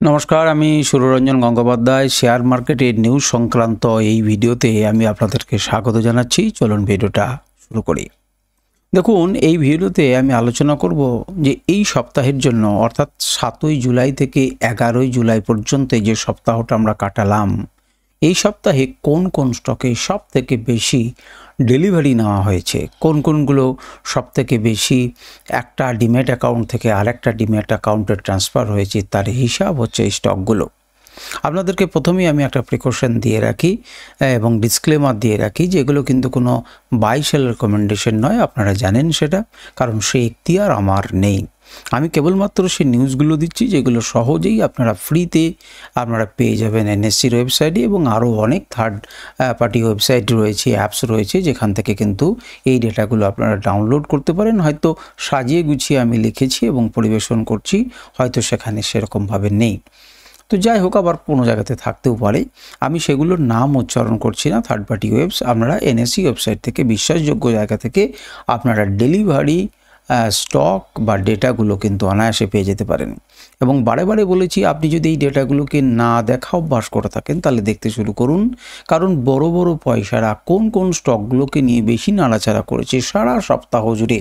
নমস্কার, আমি সুররঞ্জন গঙ্গোপাধ্যায়। শেয়ার মার্কেটের নিউজ সংক্রান্ত এই ভিডিওতে আমি আপনাদেরকে স্বাগত জানাচ্ছি। চলুন ভিডিওটা শুরু করি। দেখুন, এই ভিডিওতে আমি আলোচনা করব যে এই সপ্তাহের জন্য অর্থাৎ 7ই জুলাই থেকে 11ই জুলাই পর্যন্ত যে সপ্তাহটা আমরা কাটালাম, এই সপ্তাহে কোন কোন স্টকে সব থেকে বেশি ডেলিভারি নেওয়া হয়েছে, কোন কোনগুলো সব থেকে বেশি একটা ডিম্যাট অ্যাকাউন্ট থেকে আরেকটা ডিম্যাট অ্যাকাউন্টে ট্রান্সফার হয়েছে, তার হিসাব হচ্ছে এই স্টকগুলো। আপনাদেরকে প্রথমেই আমি একটা প্রিকশন দিয়ে রাখি এবং ডিসক্লেমার দিয়ে রাখি যে এগুলো কিন্তু কোনো বাই সেল রেকমেন্ডেশন নয়, আপনারা জানেন সেটা, কারণ সেই এখতিয়ার আমার নেই। আমি কেবলমাত্র সেই নিউজগুলো দিচ্ছি যেগুলো সহজেই আপনারা ফ্রিতে আপনারা পেয়ে যাবেন এনএসসির ওয়েবসাইটে, এবং আরও অনেক থার্ড পার্টি ওয়েবসাইট রয়েছে, অ্যাপস রয়েছে, যেখান থেকে কিন্তু এই ডেটাগুলো আপনারা ডাউনলোড করতে পারেন। হয়তো সাজিয়ে গুছিয়ে আমি লিখেছি এবং পরিবেশন করছি, হয়তো সেখানে সেরকমভাবে নেই। তো যাই হোক, আবার কোনো জায়গাতে থাকতেও পারে, আমি সেগুলোর নাম উচ্চারণ করছি না। থার্ড পার্টি ওয়েবস আপনারা এনএসসি ওয়েবসাইট থেকে বিশ্বাসযোগ্য জায়গা থেকে আপনারা ডেলিভারি স্টক বা ডেটাগুলো কিন্তু অনায়াসে পেয়ে যেতে পারেন। এবং বারে বারে বলেছি, আপনি যদি এই ডেটাগুলোকে না দেখা অভ্যাস করে থাকেন তাহলে দেখতে শুরু করুন, কারণ বড় বড় পয়সারা কোন কোন স্টকগুলোকে নিয়ে বেশি নাড়াচাড়া করেছে সারা সপ্তাহ জুড়ে,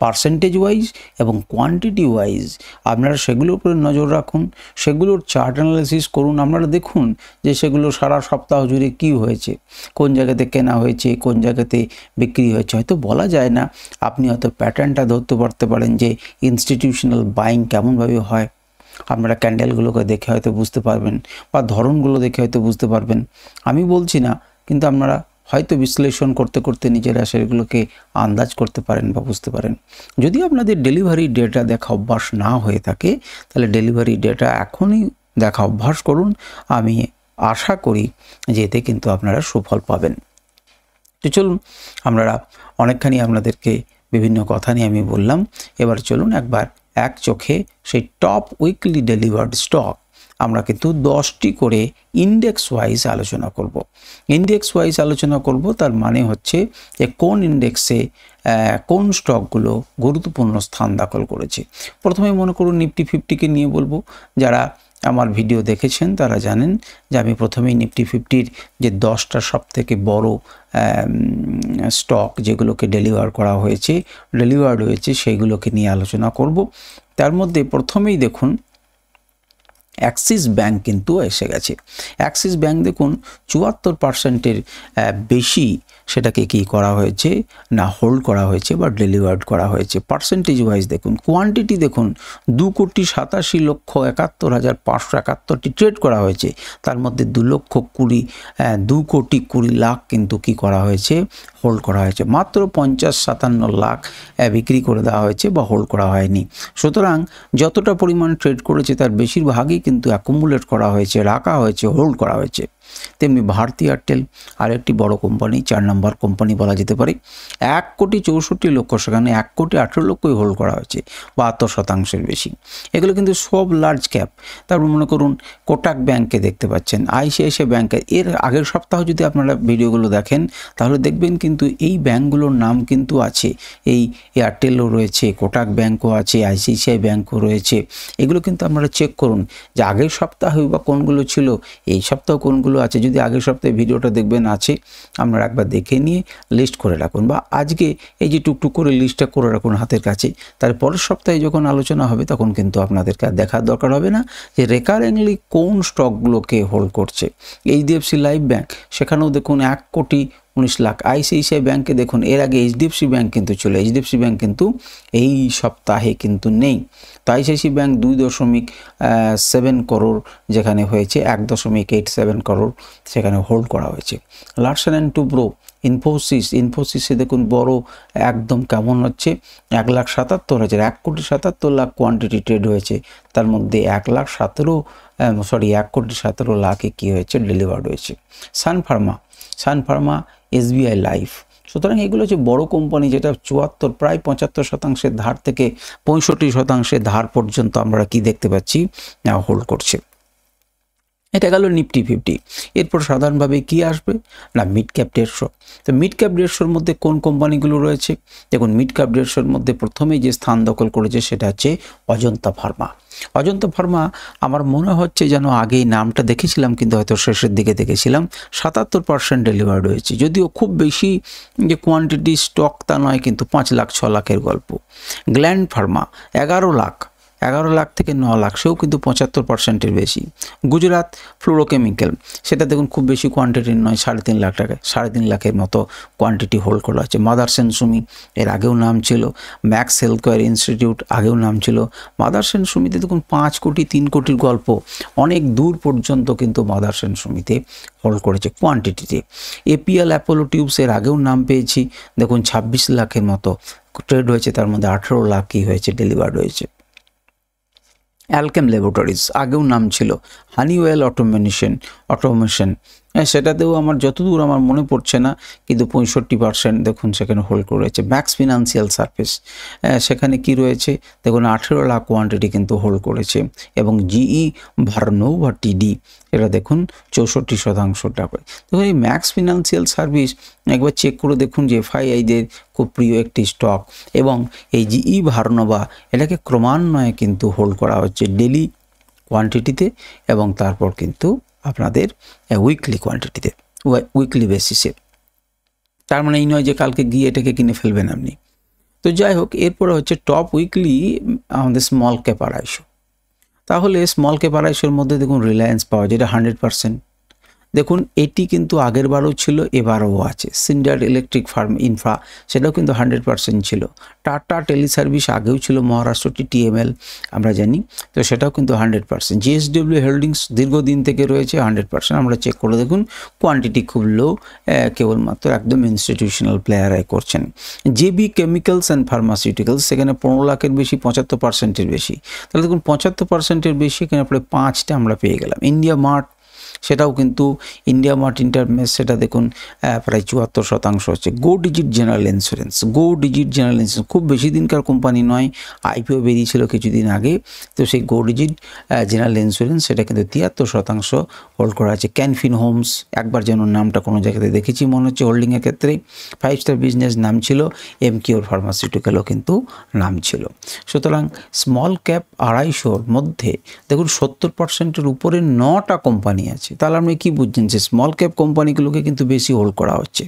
পার্সেন্টেজ ওয়াইজ এবং কোয়ান্টিটি ওয়াইজ আপনারা সেগুলোর উপরে নজর রাখুন, সেগুলোর চার্ট অ্যানালাইসিস করুন। আপনারা দেখুন যে সেগুলো সারা সপ্তাহ জুড়ে কী হয়েছে, কোন জায়গাতে কেনা হয়েছে, কোন জায়গাতে বিক্রি হয়েছে। হয়তো বলা যায় না, আপনি হয়তো প্যাটার্নটা ধরতে পারতে পারেন যে ইনস্টিটিউশনাল বাইং কেমনভাবে হয়। আপনারা ক্যান্ডেলগুলোকে দেখে হয়তো বুঝতে পারবেন, বা ধরনগুলো দেখে হয়তো বুঝতে পারবেন। আমি বলছি না, কিন্তু আপনারা হয়তো বিশ্লেষণ করতে করতে নিজেরা সেগুলোকে আন্দাজ করতে পারেন বা বুঝতে পারেন। যদি আপনাদের ডেলিভারি ডেটা দেখা অভ্যাস না হয়ে থাকে, তাহলে ডেলিভারি ডেটা এখনই দেখা অভ্যাস করুন। আমি আশা করি যে এতে কিন্তু আপনারা সুফল পাবেন। তো চলুন, আপনারা অনেকখানি আপনাদেরকে বিভিন্ন কথা নিয়ে আমি বললাম, এবার চলুন একবার এক চোখে সেই টপ উইকলি ডেলিভার্ড স্টক আমরা কিন্তু 10টি করে ইন্ডেক্স ওয়াইজ আলোচনা করব। ইন্ডেক্স ওয়াইজ আলোচনা করব, তার মানে হচ্ছে যে কোন ইন্ডেক্সে কোন স্টকগুলো গুরুত্বপূর্ণ স্থান দখল করেছে। প্রথমে মনে করুন নিফটি 50কে নিয়ে বলবো। যারা আমার ভিডিও দেখেছেন তারা জানেন যে আমি প্রথমেই নিফটি 50-র যে 10টা সবথেকে বড় স্টক যেগুলোকে ডেলিভার্ড হয়েছে সেইগুলোকে নিয়ে আলোচনা করব। তার মধ্যে প্রথমেই দেখুন অ্যাক্সিস ব্যাংক কিন্তু এসে গেছে। অ্যাক্সিস ব্যাংক দেখুন 74%-এর বেশি সেটাকে কি করা হয়েছে না, হোল্ড করা হয়েছে বা ডেলিভার্ড করা হয়েছে। পার্সেন্টেজ ওয়াইজ দেখুন, কোয়ান্টিটি দেখুন 2,87,71,571টি ট্রেড করা হয়েছে। তার মধ্যে 2,20,00,000 কিন্তু কি করা হয়েছে, হোল্ড করা হয়েছে। মাত্র 50-57 লাখ বিক্রি করে দেওয়া হয়েছে বা হোল্ড করা হয়নি। সুতরাং যতটা পরিমাণ ট্রেড করেছে তার বেশিরভাগই কিন্তু অ্যাকুমুলেট করা হয়েছে, রাখা হয়েছে, হোল্ড করা হয়েছে। তেমনি ভারতী এয়ারটেল আরেকটি বড় কোম্পানি, 4 নম্বর কোম্পানি বলা যেতে পারে। 1,64,00,000, সেখানে 1,18,00,000 হোল্ড করা হয়েছে, 72% বেশি। এগুলো কিন্তু সব লার্জ ক্যাপ। তারপর মনে করুন কোটাক ব্যাংকে দেখতে পাচ্ছেন, আইসিআইসিআই ব্যাংকে। এর আগের সপ্তাহ যদি আপনারা ভিডিওগুলো দেখেন তাহলে দেখবেন কিন্তু এই ব্যাংকগুলোর নাম কিন্তু আছে। এই এয়ারটেলও রয়েছে, কোটাক ব্যাংকও আছে, আইসিআইসিআই ব্যাংকও রয়েছে। এগুলো কিন্তু আপনারা চেক করুন যে আগের সপ্তাহে বা কোনগুলো ছিল, এই সপ্তাহ কোনগুলো আছে। যদি আগের সপ্তাহে ভিডিওটা দেখবেন আছে, আপনারা একবার দেখে নিয়ে লিস্ট করে রাখুন, বা আজকে এই যে টুকটুক করে লিস্টটা করে রাখুন হাতের কাছে। তার পরের সপ্তাহে যখন আলোচনা হবে তখন কিন্তু আপনাদেরকে আর দেখার দরকার হবে না যে রেকারিংলি কোন স্টকগুলোকে হোল্ড করছে। এইচডিএফসি লাইফ ব্যাংক, সেখানেও দেখুন 1,19,00,000। আইসিআইসিআই ব্যাংকে দেখুন, এর আগে এইচডিএফসি ব্যাংক কিন্তু ছিল, এইচডিএফসি ব্যাংক কিন্তু এই সপ্তাহে কিন্তু নেই। তো আইসিআইসিআই ব্যাংক 2.7 করোড় যেখানে হয়েছে, 1.87 করোড় সেখানে হোল্ড করা হয়েছে। লার্সেন অ্যান্ড টুব্রো, ইনফোসিসে দেখুন বড় একদম কেমন হচ্ছে, 1,77,000, 1,77,00,000 কোয়ান্টিটি ট্রেড হয়েছে। তার মধ্যে 1,17,00,000 কী হয়েছে, ডেলিভার্ড হয়েছে। সান ফার্মা, এসবিআই লাইফ। সুতরাং এগুলো হচ্ছে বড় কোম্পানি, যেটা 74 প্রায় 75% ধার থেকে 65% ধার পর্যন্ত আমরা কি দেখতে পাচ্ছি, হোল্ড করছে। এটা গেল নিফটি 50। এরপর সাধারণভাবে কি আসবে না মিড ক্যাপ 150। তো মিড ক্যাপ 150-র মধ্যে কোন কোম্পানিগুলো রয়েছে? দেখুন মিড ক্যাপ 150-র মধ্যে প্রথমেই যে স্থান দখল করেছে সেটা হচ্ছে অজন্তা ফার্মা। অজন্তা ফার্মা আমার মনে হচ্ছে যেন আগেই নামটা দেখেছিলাম, কিন্তু হয়তো শেষের দিকে দেখেছিলাম। 77% ডেলিভার্ড হয়েছে, যদিও খুব বেশি যে কোয়ান্টিটি স্টক তা নয়, কিন্তু 5 লাখ 6 লাখের গল্প। গ্ল্যান্ড ফার্মা 11 লাখ থেকে 9 লাখ, সেও কিন্তু 75%-এর বেশি। গুজরাট ফ্লোরোকেমিক্যাল, সেটা দেখুন খুব বেশি কোয়ান্টিটির নয়, 3.5 লাখ টাকা, 3.5 লাখের মতো কোয়ান্টিটি হোল্ড করা আছে। মাদারসেন সুমি এর আগেও নাম ছিল। ম্যাক্স হেলথকেয়ার ইনস্টিটিউট আগেও নাম ছিল। মাদারসেন সুমিতে দেখুন 5 কোটি 3 কোটির গল্প, অনেক দূর পর্যন্ত কিন্তু মাদারসেন সুমিতে হোল্ড করেছে কোয়ান্টিটিতে। এপিএল অ্যাপোলো টিউবস এর আগেও নাম পেয়েছি, দেখুন 26 লাখের মতো ট্রেড হয়েছে, তার মধ্যে 18 লাখ কি হয়েছে ডেলিভার্ড হয়েছে। অ্যালকেম ল্যাবরেটরিজ আগেও নাম ছিল। হানিওয়েল অটোমেশন সেটাতেও আমার যতদূর আমার মনে পড়ছে না, কিন্তু 65% দেখুন সেখানে হোল্ড করেছে। ম্যাক্স ফিনান্সিয়াল সার্ভিস সেখানে কি রয়েছে দেখুন 18 লাখ কোয়ান্টিটি কিন্তু হোল্ড করেছে। এবং জিই ভার্নোভা টিডি এটা দেখুন 64% টাকা। দেখুন এই ম্যাক্স ফিনান্সিয়াল সার্ভিস একবার চেক করে দেখুন যে এফআইআইদের খুব প্রিয় একটি স্টক, এবং এই জিই ভার্নোভা এটাকে ক্রমান্বয়ে কিন্তু হোল্ড করা হচ্ছে ডেলি কোয়ান্টিটিতে, এবং তারপর কিন্তু আপনাদের উইকলি কোয়ান্টিটিতে, উইকলি বেসিসে। তার মানে এই নয় যে কালকে গিয়ে এটাকে কিনে ফেলবেন আপনি। তো যাই হোক, এরপরে হচ্ছে টপ উইকলি আমাদের স্মল ক্যাপ 250। তাহলে স্মল ক্যাপ 250-এর মধ্যে দেখুন রিলায়েন্স পাওয়ার, যেটা 100%। দেখুন এটি কিন্তু আগের বারও ছিল, এবারও আছে। সিন্ডার ইলেকট্রিক ফার্ম ইনফ্রা সেটাও কিন্তু 100% ছিল। টাটা টেলিসার্ভিস আগেও ছিল, মহারাষ্ট্র টিটিএমএল আমরা জানি, তো সেটাও কিন্তু 100%। জিএসডব্লিউ হোল্ডিংস দীর্ঘদিন থেকে রয়েছে 100%। আমরা চেক করে দেখুন কোয়ান্টিটি খুব লো, কেবলমাত্র একদম ইনস্টিটিউশনাল প্লেয়ারাই করছেন। জেবি কেমিক্যালস অ্যান্ড ফার্মাসিউটিক্যালস সেখানে 15 লাখের বেশি, 75%-এর বেশি। তাহলে দেখুন 75%-এর বেশি, এখানে প্রায় 5টা আমরা পেয়ে গেলাম। ইন্ডিয়া মার্ট সেটাও কিন্তু, ইন্ডিয়া মার্ট ইন্টারমেস সেটা দেখুন প্রায় 74% হচ্ছে। গো ডিজিট জেনারেল ইন্স্যুরেন্স খুব বেশি দিনকার কোম্পানি নয়, আইপিও বেরিয়েছিল কিছুদিন আগে, তো সেই গো ডিজিট জেনারেল ইন্স্যুরেন্স সেটা কিন্তু 73% হোল্ড করা আছে। ক্যানফিন হোমস একবার যেন নামটা কোনো জায়গাতে দেখেছি মনে হচ্ছে হোল্ডিংয়ের ক্ষেত্রে। 5 স্টার বিজনেস নাম ছিল, এমকিওর ফার্মাসিউটিক্যালও কিন্তু নাম ছিল। সুতরাং স্মল ক্যাপ 250-র মধ্যে দেখুন 70%-এর উপরে 9টা কোম্পানি আছে। তাহলে আপনি কি বুঝছেন যে স্মল ক্যাপ কোম্পানিগুলোকে কিন্তু বেশি হোল্ড করা হচ্ছে।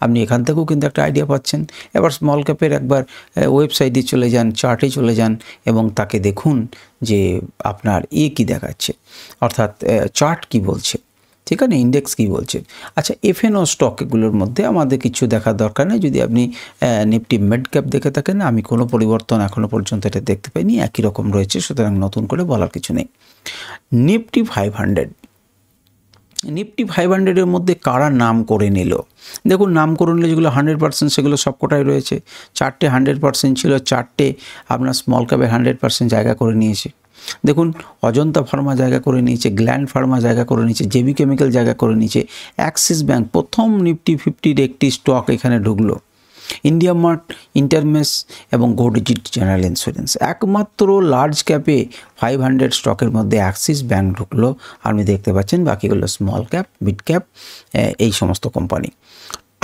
আপনি এখান থেকেও কিন্তু একটা আইডিয়া পাচ্ছেন। এবার স্মল ক্যাপের একবার ওয়েবসাইটে চলে যান, চার্টে চলে যান, এবং তাকে দেখুন যে আপনার কি দেখাচ্ছে, অর্থাৎ চার্ট কি বলছে, ঠিক আছে, ইন্ডেক্স কি বলছে। আচ্ছা, এফএনও স্টকগুলোর মধ্যে আমাদের কিছু দেখার দরকার নেই। যদি আপনি নিফটি মিড ক্যাপ দেখে থাকেন, আমি কোনো পরিবর্তন এখনও পর্যন্ত এটা দেখতে পাইনি, একই রকম রয়েছে, সুতরাং নতুন করে বলার কিছু নেই। নিফটি 500-এর মধ্যে কারা নাম করে নিল দেখুন। নাম করে নিলে যেগুলো 100% সেগুলো সবকটাই রয়েছে। 4টে 100% ছিল, 4টে আপনার স্মল ক্যাপে 100% জায়গা করে নিয়েছে। দেখুন অজন্তা ফার্মা জায়গা করে নিয়েছে, গ্ল্যান্ড ফার্মা জায়গা করে নিয়েছে, জেবি কেমিক্যাল জায়গা করে নিয়েছে, অ্যাক্সিস ব্যাঙ্ক প্রথম নিফটি 50-র একটি স্টক এখানে ঢুকলো, ইন্ডিয়া মার্ট ইন্টারমেস এবং গো ডিজিট জেনারেল ইন্স্যুরেন্স। একমাত্র লার্জ ক্যাপে 500 স্টকের মধ্যে অ্যাক্সিস ব্যাঙ্ক ঢুকলো। আপনি দেখতে পাচ্ছেন বাকিগুলো স্মল ক্যাপ, মিড ক্যাপ, এই সমস্ত কোম্পানি।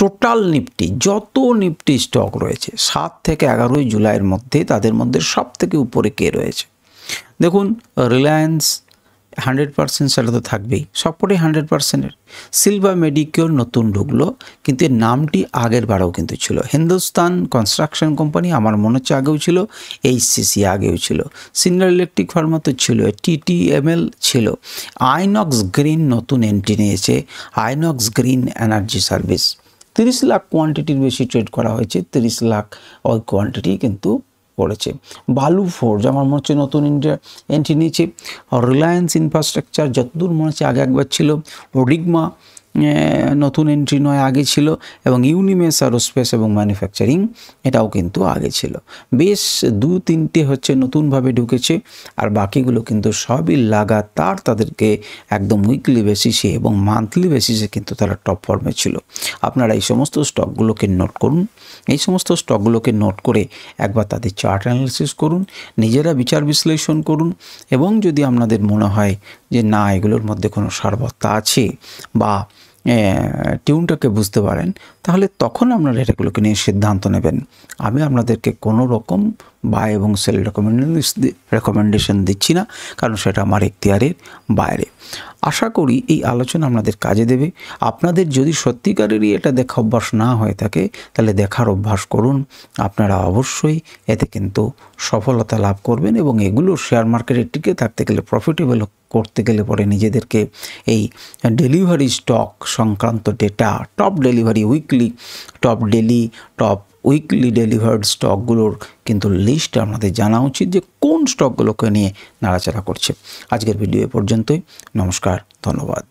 টোটাল নিফটি যত নিফটি স্টক রয়েছে 7 থেকে 11 জুলাইয়ের মধ্যে, তাদের মধ্যে সব থেকে উপরে কে রয়েছে দেখুন। রিলায়েন্স 100%, সেটা তো থাকবেই, সবকটাই 100%-এর। সিলভার মেডিকিওর নতুন ঢুকলো, কিন্তু এর নামটি আগের বারেও কিন্তু ছিল। হিন্দুস্তান কনস্ট্রাকশন কোম্পানি আমার মনে হচ্ছে আগেও ছিল, এইচসিসি আগেও ছিল, সিন্ডার ইলেকট্রিক ফার্মা তো ছিল, টিটিএমএল ছিল। আইনক্স গ্রিন নতুন এন্ট্রি নিয়েছে, Inox green energy service. 30 lakh কোয়ান্টিটির বেশি ট্রেড করা হয়েছে, 30 লাখ ওই কোয়ান্টিটি কিন্তু পড়েছে। বালু ফোর্জ আমার মনে হচ্ছে নতুন ইন্ডিয়া এন্ট্রি নিয়েছে। রিলায়েন্স ইনফ্রাস্ট্রাকচার যতদূর মনে হচ্ছে আগে একবার ছিল। ওডিগমা নতুন এন্ট্রি নয়, আগে ছিল, এবং ইউনিমেস অ্যারোস্পেস এবং ম্যানুফ্যাকচারিং এটাও কিন্তু আগে ছিল। বেশ 2-3টে হচ্ছে নতুনভাবে ঢুকেছে, আর বাকিগুলো কিন্তু সবই লাগাতার তাদেরকে একদম উইকলি বেসিসে এবং মান্থলি বেসিসে কিন্তু তারা টপ ফর্মে ছিল। আপনারা এই সমস্ত স্টকগুলোকে নোট করুন, এই সমস্ত স্টকগুলোকে নোট করে একবার তাদের চার্ট অ্যানালিসিস করুন, নিজেরা বিচার বিশ্লেষণ করুন, এবং যদি আপনাদের মনে হয় যে না এগুলোর মধ্যে কোনো সারবত্তা আছে বা টিউনটাকে বুঝতে পারেন, তাহলে তখন আপনারা এটাগুলোকে নিয়ে সিদ্ধান্ত নেবেন। আমি আপনাদেরকে কোনো রকম বাই এবং সেল রেকমেন্ডেশন দিচ্ছি না, কারণ সেটা আমার এখতিয়ারের বাইরে। আশা করি এই আলোচনা আপনাদের কাজে দেবে। আপনাদের যদি সত্যিকারেরই এটা দেখা অভ্যাস না হয়ে থাকে, তাহলে দেখার অভ্যাস করুন। আপনারা অবশ্যই এতে কিন্তু সফলতা লাভ করবেন, এবং এগুলো শেয়ার মার্কেটে টিকে থাকতে গেলে, প্রফিটেবল করতে গেলে পরে নিজেদেরকে এই ডেলিভারি স্টক সংক্রান্ত data, top delivery weekly, top daily, top weekly delivered স্টকগুলোর কিন্তু লিস্ট আমাদের জানা উচিত যে কোন স্টকগুলোকে নিয়ে নাড়াচাড়া করছে। আজকের ভিডিও এ পর্যন্তই। নমস্কার, ধন্যবাদ।